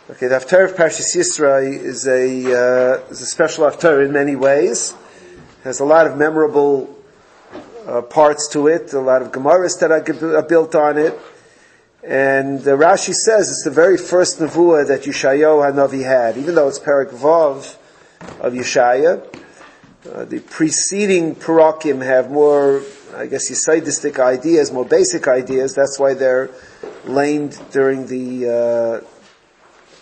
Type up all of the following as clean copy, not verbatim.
Okay, the haftara of Parshas Yisroel is a special haftara in many ways. Has a lot of memorable parts to it, a lot of gemaras that are built on it. And Rashi says it's the very first nevuah that Yeshayahu HaNavi had, even though it's Perek Vav of Yeshaya. The preceding Parakim have more, I guess, Yisaidistic ideas, more basic ideas. That's why they're lamed during the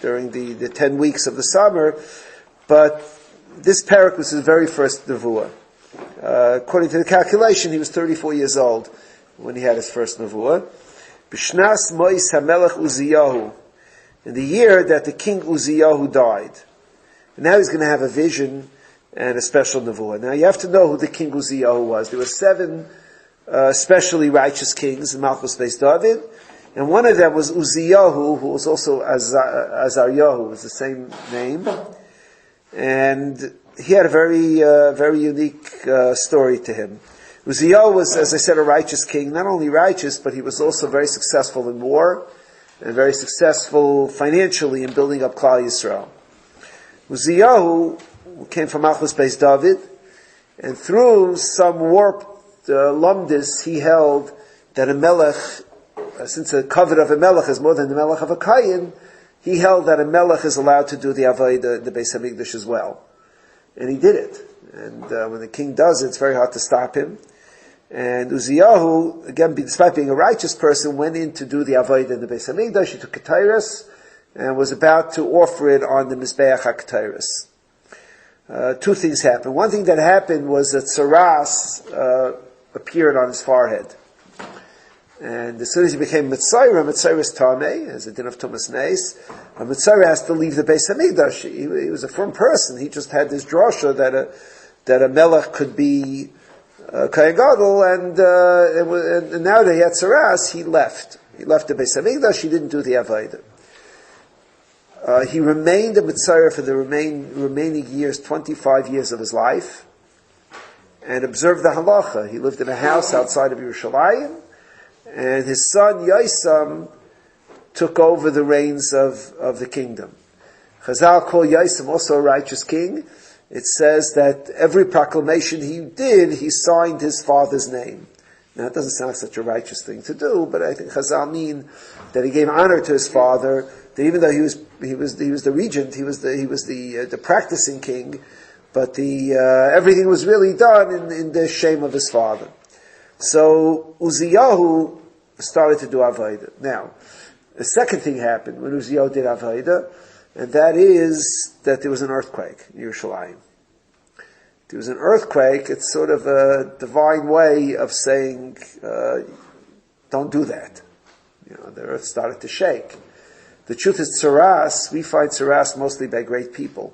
10 weeks of the summer. But this Perek was his very first nevuah. According to the calculation, he was 34 years old when he had his first nevuah. B'shnas Mois HaMelech Uziyahu, in the year that the king Uziyahu died. And now he's going to have a vision and a special nevuah. Now you have to know who the king Uziyahu was. There were 7 especially righteous kings in Malchus Beis David, and one of them was Uziyahu, who was also Azaryahu, was the same name. And he had a very unique story to him. Uziyahu was, as I said, a righteous king. Not only righteous, but he was also very successful in war and very successful financially in building up Klal Yisrael. Uziyahu came from Malchus Beis David, and through some warped lumdis, he held that a melech, since the covet of a melech is more than the melech of a kayin, he held that a melech is allowed to do the avodah, the Beis Hamikdash as well. And he did it. And when the king does it, it's very hard to stop him. And Uziyahu, again, despite being a righteous person, went in to do the avodah in the Beis Hamikdash. He took ketairos and was about to offer it on the Mizbeach HaKetairos. 2 things happened. One thing that happened was that Saras appeared on his forehead. And as soon as he became Mitzayra is Tameh, as a din of Tumas Neis, a Mitzayra has to leave the Beis Hamikdash. He was a firm person. He just had this drasha that a melech could be Kohen Gadol, and now that he had Saras, he left. He left the Beis Hamikdash. He didn't do the Avodah. He remained a Mitzayra for the remaining years, 25 years of his life, and observed the halacha. He lived in a house outside of Yerushalayim, and his son Yosam took over the reins of the kingdom. Chazal call Yosam also a righteous king. It says that every proclamation he did, he signed his father's name. Now, it doesn't sound like such a righteous thing to do, but I think Chazal mean that he gave honor to his father. That even though he was the regent, he was the practicing king, but everything was really done in the shame of his father. So Uziyahu started to do Avodah. Now, the second thing happened when Uziyahu did Avodah, and that is that there was an earthquake in Yerushalayim. There was an earthquake. It's sort of a divine way of saying, don't do that. The earth started to shake. The truth is, Saras, we find Saras mostly by great people.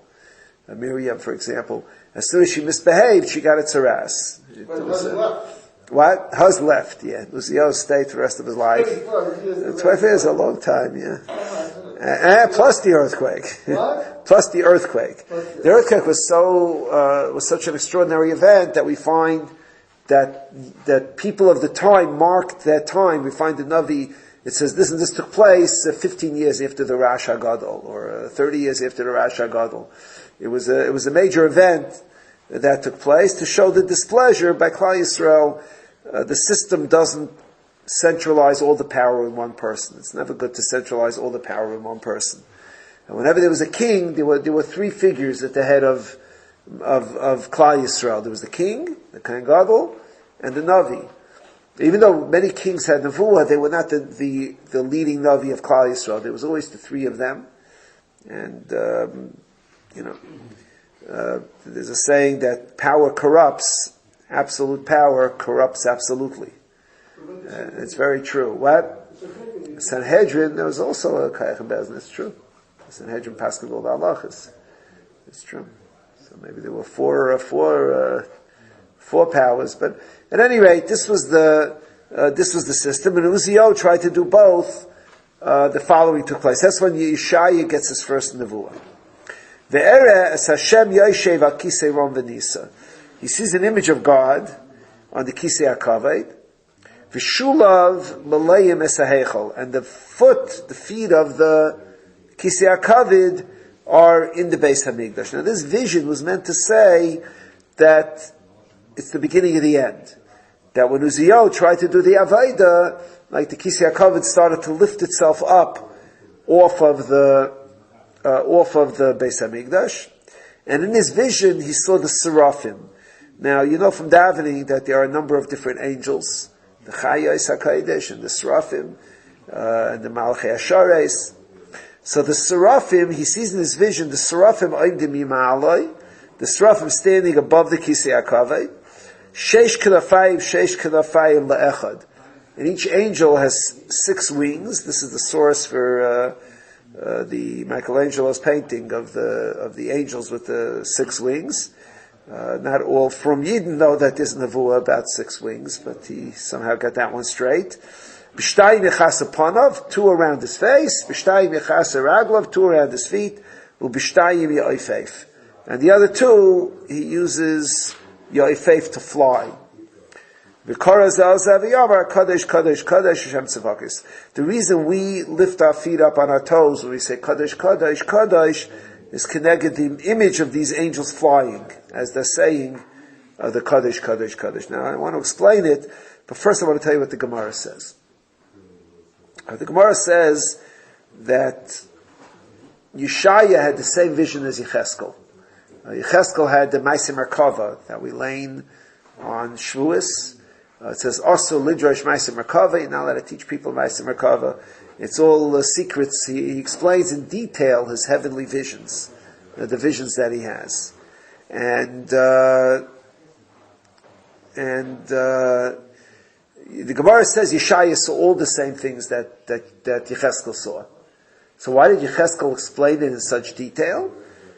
Miriam, for example, as soon as she misbehaved, she got a Saras. What? Hus left, yeah. Uziyahu stayed for the rest of his life. 12 years is a long time, yeah. Plus the earthquake. Plus the earthquake. The earthquake was such an extraordinary event that we find that people of the time marked that time. We find the Navi, it says this took place 15 years after the Rosh HaGadol, or 30 years after the Rosh HaGadol. It was a major event that took place to show the displeasure by Klal Yisrael. The system doesn't centralize all the power in one person. It's never good to centralize all the power in one person. And whenever there was a king, there were 3 figures at the head of Klal Yisrael. There was the king, the Kohen Gadol, and the Navi. Even though many kings had nevuah, they were not the leading Navi of Klal Yisrael. There was always the 3 of them. And, there's a saying that power corrupts, absolute power corrupts absolutely. It's very true. What? Sanhedrin, there was also a Kayach and Bezin, it's true. Sanhedrin Pascal Gold Halachas. It's true. So maybe there were four powers, but at any rate, this was the system, and Uziyahu tried to do both. The following took place. That's when Yeshaya gets his first nevuah. Ve'ere es Hashem yoshev al kisei rom v'nisa. He sees an image of God on the kisei hakaved. V'shulav malayim es hahechel, and the feet of the Kisei HaKavod are in the Beis Hamikdash. Now this vision was meant to say that it's the beginning of the end. That when Uziyahu tried to do the Avodah, like the Kisei HaKavod started to lift itself up off of the Beis Hamikdash. And in his vision, he saw the seraphim. Now, you know from davening that there are a number of different angels. The Chayos HaKodesh and the seraphim, and the Malchei HaShares. So the seraphim, he sees in his vision, the seraphim oimdim yima'aloi, the seraphim standing above the Kisei HaKavod, sheish knafayim le'echad. And each angel has 6 wings. This is the source for the Michelangelo's painting of the angels with the 6 wings. Not all from Yidden know that there's nevuah about 6 wings, but he somehow got that one straight. B'shtayim yechas upanav, 2 around his face. B'shtayim yechas raglav, 2 around his feet. U'b'shtayim ya'ifeif. And the other 2, he uses ya'ifeif to fly. The reason we lift our feet up on our toes when we say Kadosh, Kadosh, Kadosh is connected to the image of these angels flying, as they're saying the Kadosh, Kadosh, Kadosh. Now I want to explain it, but first I want to tell you what the Gemara says. The Gemara says that Yeshaya had the same vision as Yecheskel. Yecheskel had the Ma'aseh Merkava that we lane on Shavuos. It says also Lidrash Ma'aseh Merkava. You're not allowed to teach people Ma'aseh Merkava. It's all secrets. He explains in detail his heavenly visions, the visions that he has, and the Gemara says Yeshaya saw all the same things that Yecheskel saw. So why did Yecheskel explain it in such detail?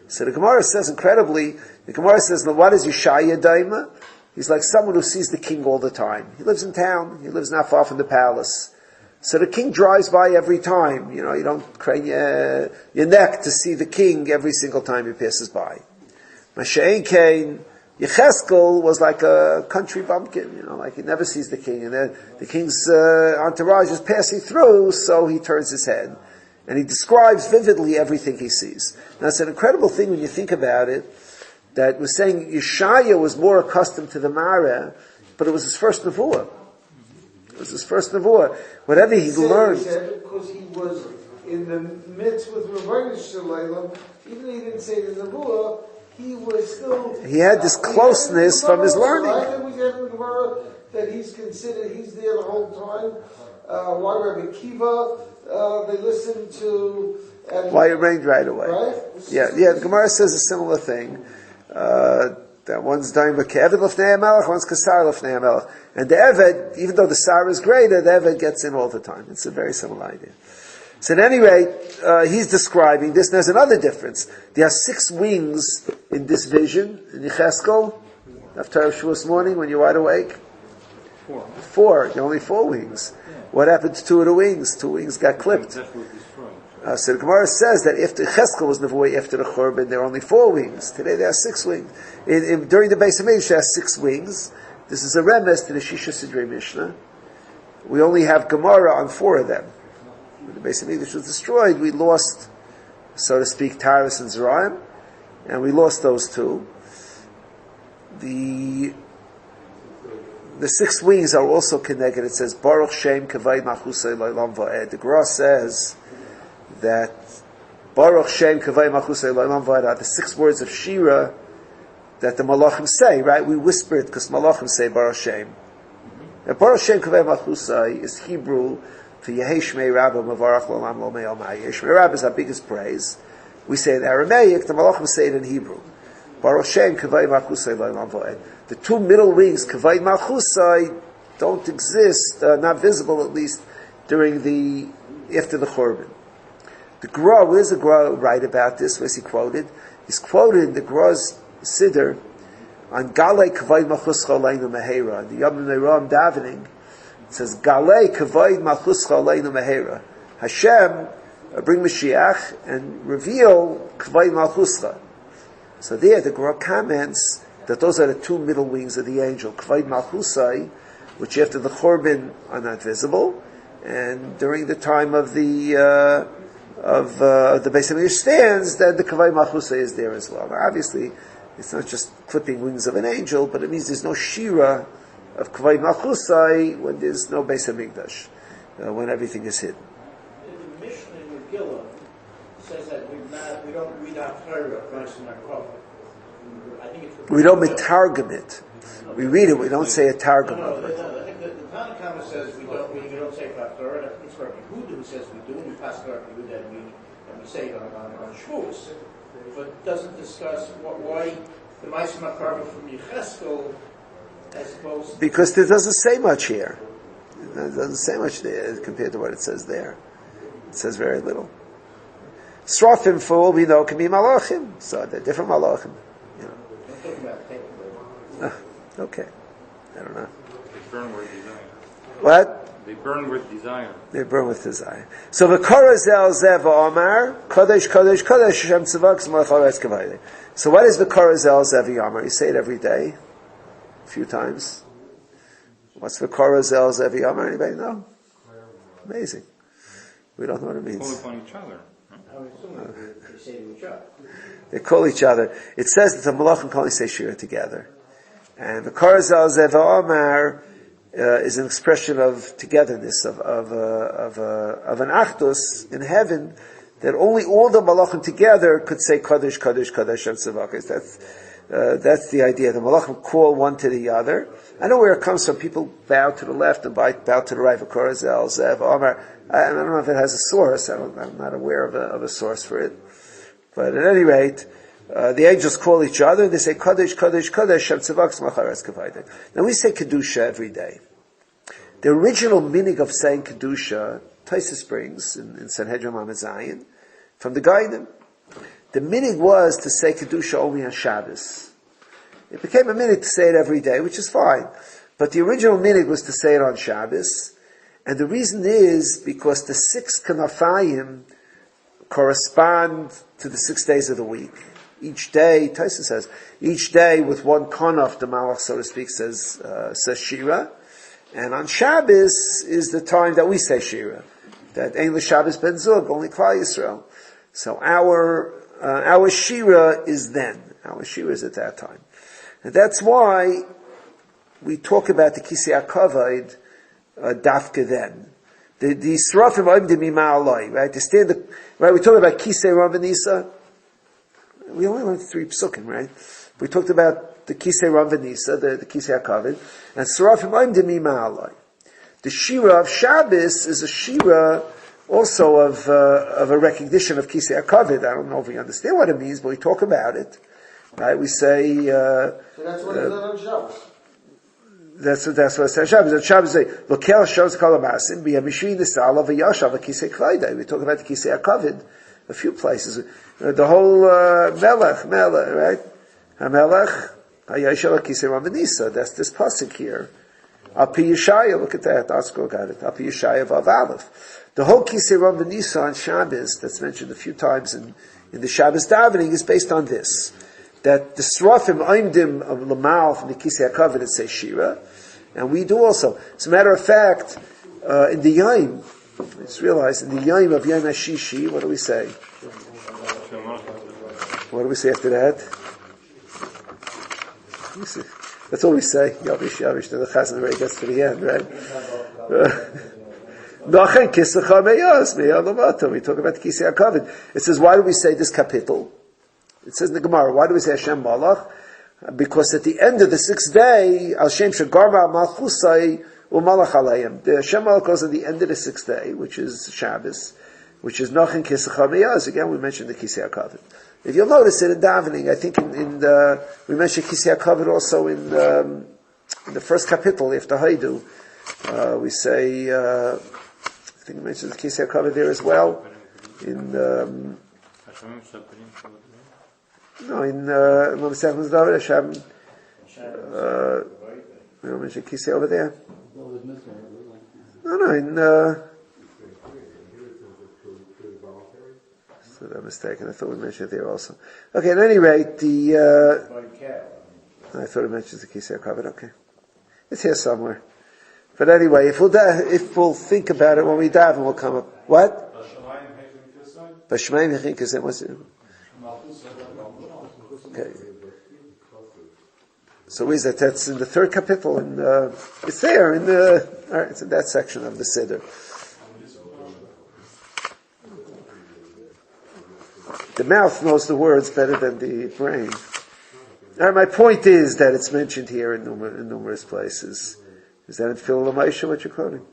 So the Gemara says incredibly. The Gemara says, "Now what is Yeshaya daima?" He's like someone who sees the king all the time. He lives in town. He lives not far from the palace. So the king drives by every time. You know, you don't crane your neck to see the king every single time he passes by. Masha'en Kain, Yecheskel was like a country bumpkin. You know, like he never sees the king. And then the king's entourage is passing through, so he turns his head. And he describes vividly everything he sees. Now it's an incredible thing when you think about it, that was saying Yeshaya was more accustomed to the Mara, but it was his first nevuah. It was his first nevuah. Whatever he learned. He said because he was in the midst with Ravina Shalom, even though he didn't say the nevuah, he was still. He had this closeness from his learning. Right? We get in the Gemara that he's considered, he's there the whole time. Why Rabbi Kiva, they listened to. Why it rained right away. Right? Yeah, the Gemara says a similar thing. That one's dying with Eved Lefnei HaMelech, one's Kasar Lefnei HaMelech. And the Eved, even though the Sar is greater, the Eved gets in all the time. It's a very similar idea. So at any rate, he's describing this. There's another difference. There are 6 wings in this vision, in Yecheskel, after Shavuos morning when you're wide awake. 4. There are only 4 wings. Yeah. What happened to 2 of the wings? 2 wings got clipped. So the Gemara says that if the Cheskel was nevuah after the Churban, there are only 4 wings. Today there are 6 wings. During the Beis Hamikdash, there are 6 wings. This is a remes to the Shisha Sidrei Mishnah. We only have Gemara on 4 of them. When the Beis Hamikdash was destroyed, we lost, so to speak, Taurus and Zerayim, and we lost those 2. The 6 wings are also connected. It says Baruch Shem Kavay Machusay Lo'olam Va'ed. The Gemara says that Baruch Shem Kavay Machusay Lo'olam Va'ed are the 6 words of Shira that the Malachim say, right? We whisper it because Malachim say Baruch Shem. And Baruch Shem Kavay Machusay is Hebrew for Yehei Shmei Rabba Mavarach L'olam Lo Me'al Ma'ay. Yehei Shmei Rabba is our biggest praise. We say it in Aramaic, the Malachim say it in Hebrew. Baruch Shem Kavay Machusay Lo'olam Va'ed. The 2 middle wings, Kavay Machusay, don't exist, not visible at least, during after the Churban. The Gra, where does the Gra write about this? Where's he quoted? He's quoted in the Gra's Siddur on Galei Kavay Machuscha Aleinu Mehera. The Yom Ne'ram davening, it says, Galei Kavay Machuscha Aleinu Mehera. Hashem, bring Mashiach and reveal Kavay Machuscha. So there, the Gra comments that those are the 2 middle wings of the angel, Kavod Malchusai, which after the Churban are not visible, and during the time of the the Beis Hamikdash stands, then the Kavai Malchusa is there as well. Now, obviously, it's not just clipping wings of an angel, but it means there's no shira of Kavai Malchusa when there's no Beis Hamikdash, when everything is hidden. The Mishnah in Megillah says that we don't read haftara Christ in our cover. I think it's We don't metargum it. We read it, we don't say a targum of it. I think the Tanakh says we don't say haftara. I think it's Rabbi Yehuda who says we do, and we pass Rabbi Yehuda and we say it on Shavuos, but doesn't discuss why the Ma'aser Makarva from Yecheskel as opposed to... Because it doesn't say much here. It doesn't say much there compared to what it says there. It says very little. Seraphim, for all we know, can be malachim. So they're different malachim. You know. I'm talking about Okay. I don't know. They burn with desire. What? They burn with desire. They burn with desire. So the Korazel Zev Omar, Kodesh, Kodesh, Kodesh, Hashem Tzavak, Zmalcharetz Kavayde. So what is the Korazel Zev Omar? You say it every day, a few times. What's the Korazel Zev Omar? Anybody know? Amazing. We don't know what it Call means. upon each other. they say to each other. They call each other. It says that the Malachim can only say Shira together. And the Korazel Zev Omar is an expression of togetherness, of an achdus in heaven, that only all the malachim together could say Kadosh, Kadosh, Kadosh, and Tzavakis. That's the idea. The malachim call one to the other. I know where it comes from. People bow to the left and bow to the right. Korazel, Zev, Omar. I don't know if it has a source. I'm not aware of a source for it. But at any rate, the angels call each other. They say Kadosh, Kadosh, Kadosh, Shem Tzavakis, Macharetz Kavayde. Now we say Kedusha every day. The original meaning of saying Kedusha, Taisus brings in Sanhedrin Lamed Zayin, from the Gainim. The meaning was to say Kedusha only on Shabbos. It became a meaning to say it every day, which is fine. But the original meaning was to say it on Shabbos. And the reason is because the 6 Kanafayim correspond to the 6 days of the week. Each day, Taisus says, each day with one Kanaf, the Malach, so to speak, says Shira. And on Shabbos is the time that we say Shira. That Ein L'Shabbos Ben Zug, only Klal Yisrael. So our Shira is then. Our Shira is at that time. And that's why we talk about the Kisei HaKavod dafka then. The seraphim oimdim mima'aloi, right? Right, we talk about Kisei Rav Nisa. We only learned 3 psukim, right? We talked about the Kisei Rav Nisa, the Kisei HaKavod, and seraphim oimdim mima'aloi. The Shira of Shabbos is a Shira also of a recognition of Kisei HaKavod. I don't know if we understand what it means, but we talk about it. Right? We say... so that's what it's on Shabbos. That's what it says on Shabbos. On Shabbos, say, Lokel Shabbos Kalamasim, B'yamishin Nisala V'yashav Kisei Klaida. We talk about the Kisei HaKavod a few places. The whole Melech, right? HaMelech, HaYashav Kisei Rav Nisa. That's this pasuk here. Api Yeshaya, look at that. Asko got it. Api Yeshaya Vav Aleph. The whole Kisei Rav Nisa on Shabbos, that's mentioned a few times in the Shabbos davening, is based on this. That the seraphim oimdim of Lamal from the Kisei HaKavod, it says Shira, and we do also. As a matter of fact, in the Yom, I just realized, in the Yom of Yom HaShishi, what do we say? What do we say after that? That's all we say. Yavish, Yavish, then the Chazan already gets to the end, right? Nachen Kisecha Meyas, Meyalamato. We talk about the Kisei HaKavod. It says, why do we say this kapitel? It says in the Gemara, why do we say Hashem Malach? Because at the end of the 6th day, Al Shem Shegarma Malchusai Umalach Aleim. The Hashem Malach goes at the end of the 6th day, which is Shabbos, which is Nachen Kisecha Meyas. Again, we mentioned the Kisei HaKavod. If you'll notice it in davening, I think we mentioned Kisei HaKavod also in the first kapitel, after Haidu. We say, I think we mentioned the Kisei HaKavod there as well. In Masechet David, Hashem. We don't mention Kisei over there. No, so I'm mistaken. I thought we mentioned it there also. Okay, at any rate, I thought it mentions the Kisei HaKavod. Okay, it's here somewhere. But anyway, if we'll think about it when we daven, we'll come up. What? Bashmaim Yechink is what's it? Okay. So where is that? That's in the third capital, and it's there in the. All right, it's in that section of the Siddur. The mouth knows the words better than the brain. All right, my point is that it's mentioned here in numerous places. Is that in Phil Lamaisha, what you're quoting?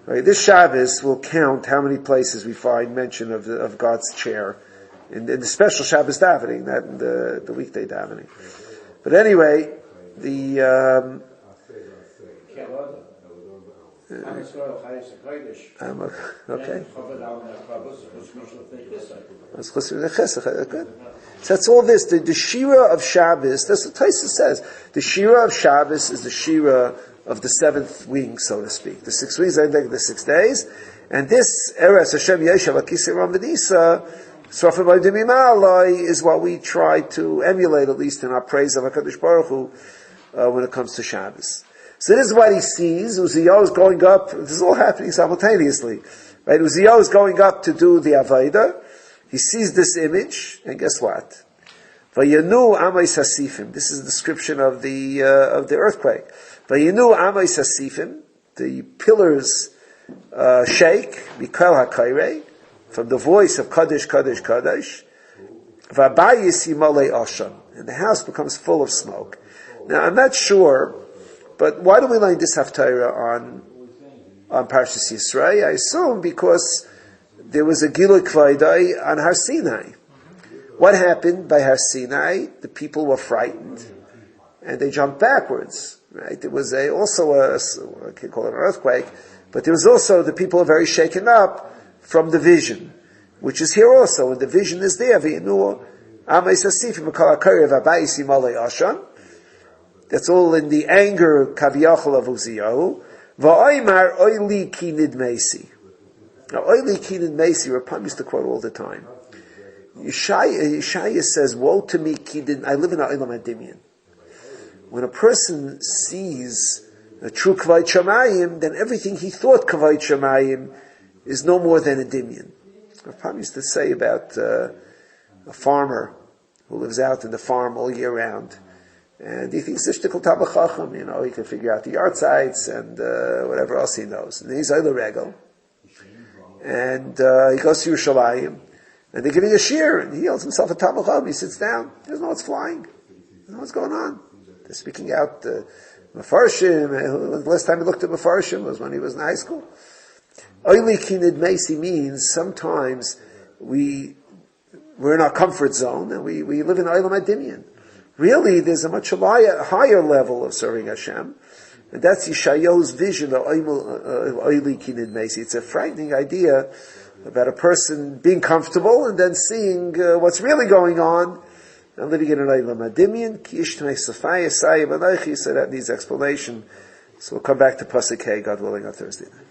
Right, this Shabbos will count how many places we find mention of God's chair in the special Shabbos davening, not in the weekday davening. But anyway, the okay. So that's all this. The Shira of Shabbos, that's what Taisa says. The Shira of Shabbos is the Shira of the seventh wing, so to speak. The 6 wings, the 6 days. And this Eretz Hashem Yeshav Akisei Ram V'Nisa, seraphim is what we try to emulate, at least in our praise of HaKadosh Baruch Hu, when it comes to Shabbos. So this is what he sees. Uziyahu is going up. This is all happening simultaneously. Right? Uziyahu is going up to do the Avodah. He sees this image, and guess what? Vayanu amay sasifim. This is a description of the earthquake. Vayanu amay sasifim. The pillars shake. Mikal hakayrei, from the voice of Kadosh, Kadosh, Kadosh. V'abayis yimalei ashan. And the house becomes full of smoke. Now, I'm not sure, but why do we learn this haftara on Parshas Yisrael? I assume because there was a Gilui Kvaydai on Har Sinai. What happened by Har Sinai? The people were frightened, and they jumped backwards. Right? There was also I can't call it an earthquake, but there was also the people are very shaken up from the vision, which is here also. And the vision is there. That's all in the anger kaviyachol of Uziyahu. Va'oymar oili ki nidmesi. Now, oili ki nidmesi, Rapam used to quote all the time. Yeshaya says, "Woe to me, I live in ha'olam hadimion." When a person sees a true kavayt shamayim, then everything he thought kavayt shamayim is no more than a dimion. Rapam used to say about a farmer who lives out in the farm all year round. And he thinks he can figure out the yard sites and whatever else he knows. And he's Oila Regel. And he goes to Yerushalayim, and they're giving a shear, and he holds himself a Tamacham. He sits down. He doesn't know what's flying. He doesn't know what's going on. They're speaking out Mefarshim. The last time he looked at Mefarshim was when he was in high school. Oili Kinid Meisi means sometimes we're in our comfort zone, and we live in Olam Hadimion. Really, there's a much higher level of serving Hashem, and that's Yeshayahu's vision of Oili Kinid Meisi. It's a frightening idea about a person being comfortable and then seeing what's really going on and living in an Olam Hadimion. Ki ishtmei safaya sayim anaychi. So that needs explanation. So we'll come back to Pasuk Hey, God willing, on Thursday night.